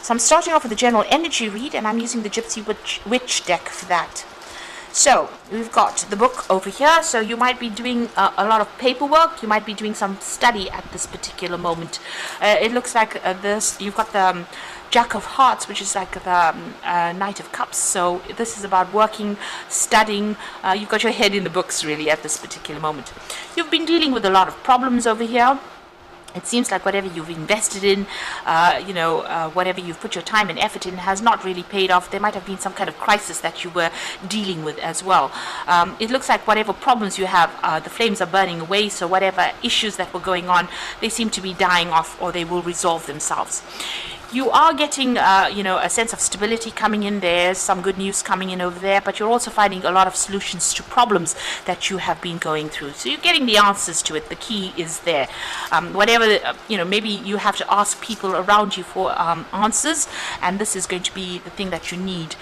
So I'm starting off with the general energy read, and I'm using the Gypsy Witch deck for that. So we've got the book over here. So you might be doing a lot of paperwork. You might be doing some study at this particular moment. It looks like this. You've got the Jack of Hearts, which is like the Knight of Cups. So this is about working, studying. You've got your head in the books really at this particular moment. You've been dealing with a lot of problems over here. It seems like whatever you've invested in, whatever you've put your time and effort in has not really paid off. There might have been some kind of crisis that you were dealing with as well. It looks like whatever problems you have, the flames are burning away, so whatever issues that were going on, they seem to be dying off, or they will resolve themselves. You are getting, a sense of stability coming in. There's some good news coming in over there, but you're also finding a lot of solutions to problems that you have been going through. So you're getting the answers to it. The key is there. Maybe you have to ask people around you for answers, and this is going to be the thing that you need.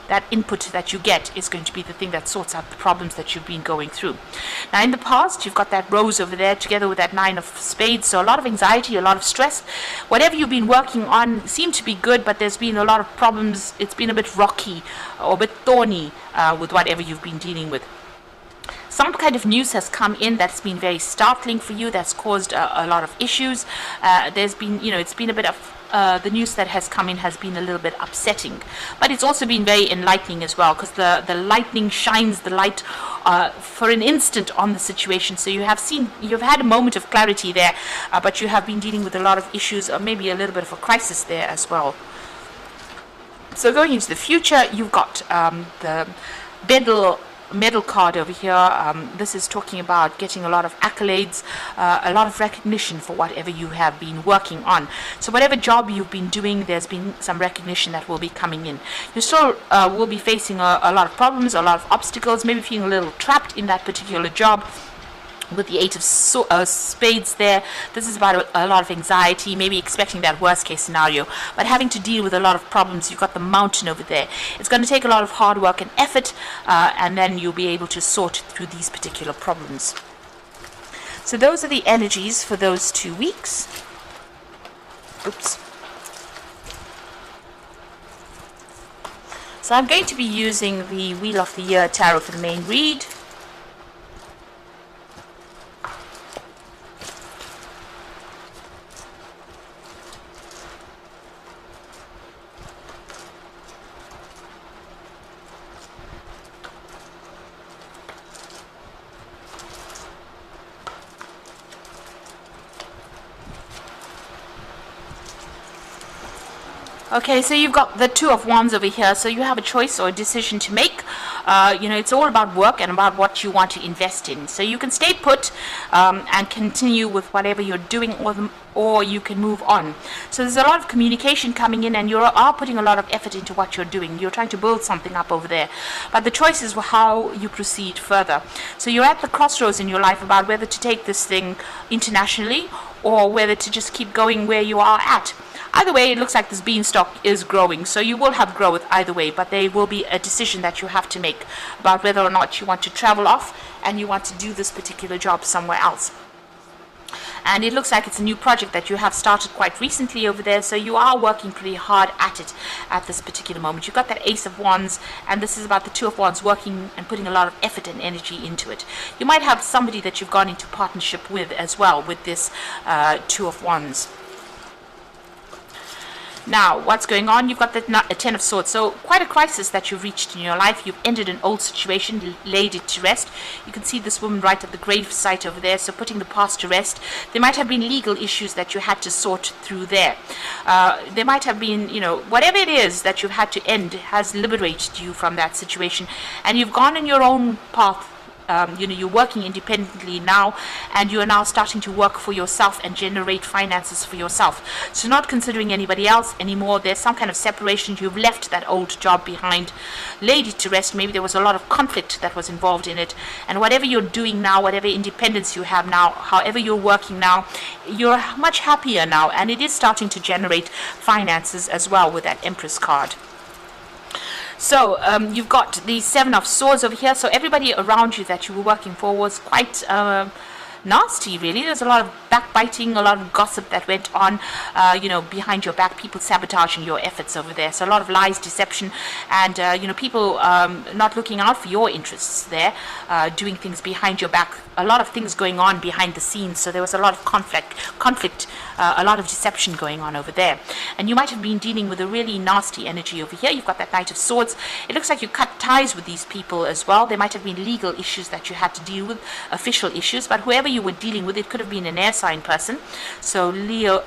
That input that you get is going to be the thing that sorts out the problems that you've been going through. Now, in the past, you've got that rose over there together with that 9 of spades, so a lot of anxiety, a lot of stress. Whatever you've been working on seemed to be good, but there's been a lot of problems. It's been a bit rocky or a bit thorny with whatever you've been dealing with. Some kind of news has come in that's been very startling for you, that's caused a lot of issues. There's been, it's been a bit of the news that has come in has been a little bit upsetting, but it's also been very enlightening as well, because the lightning shines the light for an instant on the situation. So you've had a moment of clarity there, but you have been dealing with a lot of issues, or maybe a little bit of a crisis there as well. So going into the future, you've got the medal card over here. This is talking about getting a lot of accolades, a lot of recognition for whatever you have been working on. So whatever job you've been doing, there's been some recognition that will be coming in. You still will be facing a lot of problems, a lot of obstacles, maybe feeling a little trapped in that particular job. With the 8 of spades there, this is about a lot of anxiety, maybe expecting that worst case scenario, but having to deal with a lot of problems. You've got the mountain over there. It's going to take a lot of hard work and effort, and then you'll be able to sort through these particular problems. So those are the energies for those 2 weeks. Oops. So I'm going to be using the Wheel of the Year Tarot for the main read. Okay, so you've got the 2 of Wands over here, so you have a choice or a decision to make. It's all about work and about what you want to invest in. So you can stay put and continue with whatever you're doing, or you can move on. So there's a lot of communication coming in, and you are putting a lot of effort into what you're doing. You're trying to build something up over there. But the choice is how you proceed further. So you're at the crossroads in your life about whether to take this thing internationally or whether to just keep going where you are at. Either way, it looks like this beanstalk is growing, so you will have growth either way, but there will be a decision that you have to make about whether or not you want to travel off and you want to do this particular job somewhere else. And it looks like it's a new project that you have started quite recently over there, so you are working pretty hard at it at this particular moment. You've got that Ace of Wands, and this is about the 2 of Wands working and putting a lot of effort and energy into it. You might have somebody that you've gone into partnership with as well with this 2 of Wands. Now, what's going on? You've got the 10 of Swords. So quite a crisis that you've reached in your life. You've ended an old situation, laid it to rest. You can see this woman right at the grave site over there, so putting the past to rest. There might have been legal issues that you had to sort through there. There might have been, whatever it is that you've had to end has liberated you from that situation. And you've gone in your own path. You're working independently now, and you are now starting to work for yourself and generate finances for yourself. So not considering anybody else anymore. There's some kind of separation. You've left that old job behind, laid it to rest. Maybe there was a lot of conflict that was involved in it, and whatever you're doing now, whatever independence you have now, however you're working now, you're much happier now, and it is starting to generate finances as well with that Empress card. So you've got the 7 of Swords over here. So everybody around you that you were working for was quite nasty, really. There's a lot of backbiting, a lot of gossip that went on, behind your back, people sabotaging your efforts over there. So a lot of lies, deception, and, people not looking out for your interests there, doing things behind your back. A lot of things going on behind the scenes, so there was a lot of conflict, a lot of deception going on over there. And you might have been dealing with a really nasty energy over here. You've got that Knight of Swords. It looks like you cut ties with these people as well. There might have been legal issues that you had to deal with, official issues, but whoever you were dealing with, it could have been an air sign person. So Leo,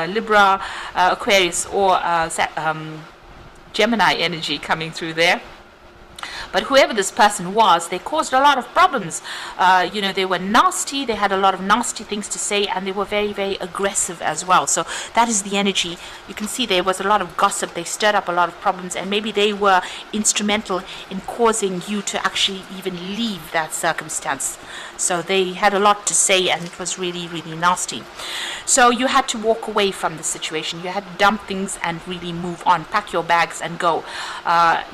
Libra, Aquarius, or Gemini energy coming through there. But whoever this person was, they caused a lot of problems. They were nasty, they had a lot of nasty things to say, and they were very, very aggressive as well. So that is the energy. You can see there was a lot of gossip. They stirred up a lot of problems, and maybe they were instrumental in causing you to actually even leave that circumstance. So they had a lot to say, and it was really, really nasty. So you had to walk away from the situation. You had to dump things and really move on, pack your bags and go.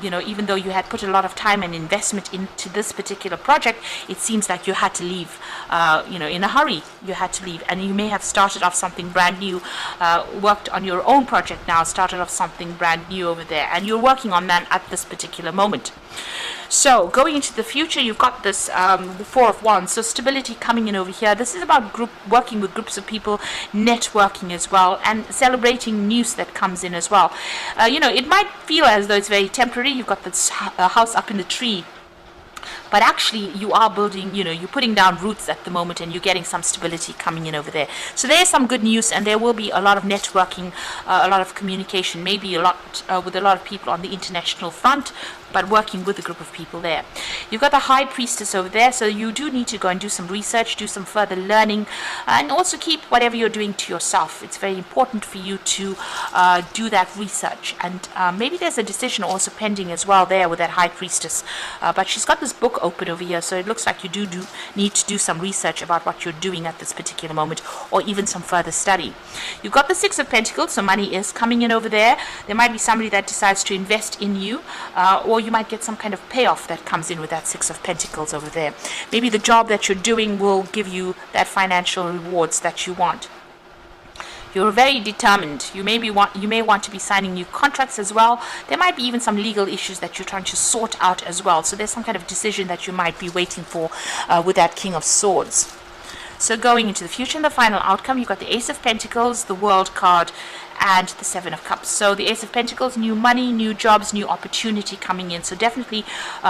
Even though you had put a lot of time and investment into this particular project, it seems like you had to leave, in a hurry. You had to leave, and you may have started off something brand new, worked on your own project now, started off something brand new over there, and you're working on that at this particular moment. So going into the future, you've got this the Four of Wands, so stability coming in over here. This is about working with groups of people, networking as well, and celebrating news that comes in as well. It might feel as though it's very temporary. You've got this house up in the tree, but actually you are building, you're putting down roots at the moment, and you're getting some stability coming in over there. So there's some good news, and there will be a lot of networking, a lot of communication, maybe a lot with a lot of people on the international front, but working with a group of people there. You've got the High Priestess over there, so you do need to go and do some research, do some further learning, and also keep whatever you're doing to yourself. It's very important for you to do that research, and maybe there's a decision also pending as well there with that High Priestess, but she's got this book open over here, so it looks like you do need to do some research about what you're doing at this particular moment, or even some further study. You've got the Six of Pentacles, so money is coming in over there. There might be somebody that decides to invest in you, or you might get some kind of payoff that comes in with that Six of Pentacles over there. Maybe the job that you're doing will give you that financial rewards that you want. You're very determined. You may want to be signing new contracts as well. There might be even some legal issues that you're trying to sort out as well. So there's some kind of decision that you might be waiting for with that King of Swords. So going into the future and the final outcome, you've got the Ace of Pentacles, the World card, and the Seven of Cups. So the Ace of Pentacles, new money, new jobs, new opportunity coming in. So definitely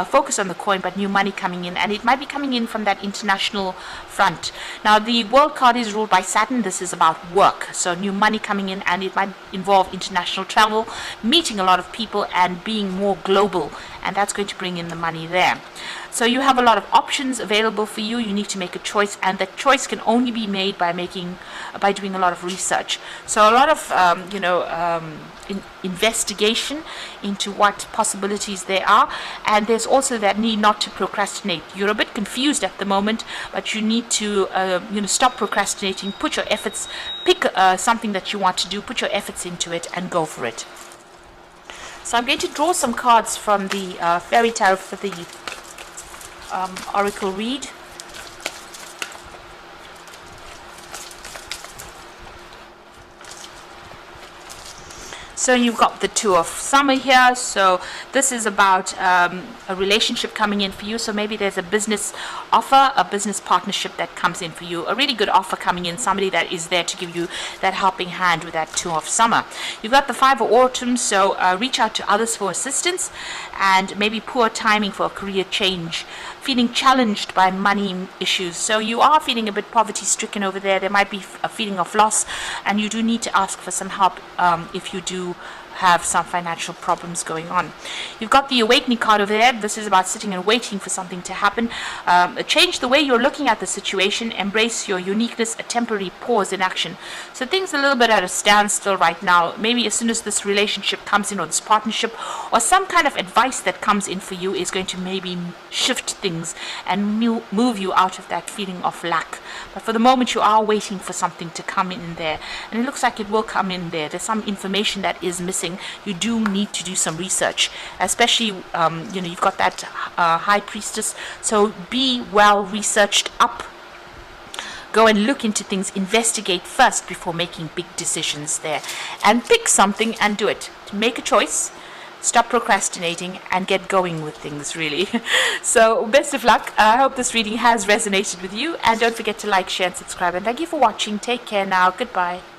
focus on the coin, but new money coming in, and it might be coming in from that international front. Now the World card is ruled by Saturn. This is about work, so new money coming in, and it might involve international travel, meeting a lot of people, and being more global, and that's going to bring in the money there. So you have a lot of options available for you. You need to make a choice, and that choice can only be made by doing a lot of research. So a lot of investigation into what possibilities there are, and there's also that need not to procrastinate. You're a bit confused at the moment, but you need to stop procrastinating. Put your efforts, pick something that you want to do, put your efforts into it, and go for it. So I'm going to draw some cards from the Fairy Tarot for the Oracle read. So you've got the Two of Summer here. So this is about a relationship coming in for you. So maybe there's a business offer, a business partnership that comes in for you. A really good offer coming in, somebody that is there to give you that helping hand with that Two of Summer. You've got the Five of Autumn. So reach out to others for assistance, and maybe poor timing for a career change. Feeling challenged by money issues. So you are feeling a bit poverty stricken over there. There might be a feeling of loss, and you do need to ask for some help if you do have some financial problems going on. You've got the Awakening card over there. This is about sitting and waiting for something to happen. Change the way you're looking at the situation. Embrace your uniqueness. A temporary pause in action. So things a little bit at a standstill right now. Maybe as soon as this relationship comes in, or this partnership, or some kind of advice that comes in for you is going to maybe shift things and move you out of that feeling of lack. But for the moment, you are waiting for something to come in there, and it looks like it will come in there. There's some information that is missing. You do need to do some research, especially you've got that High Priestess, so be well researched up. go and look into things, investigate first before making big decisions there. And pick something and do it. Make a choice. Stop procrastinating and get going with things, really. So, best of luck. I hope this reading has resonated with you. And don't forget to like, share, and subscribe. And thank you for watching. Take care now. Goodbye.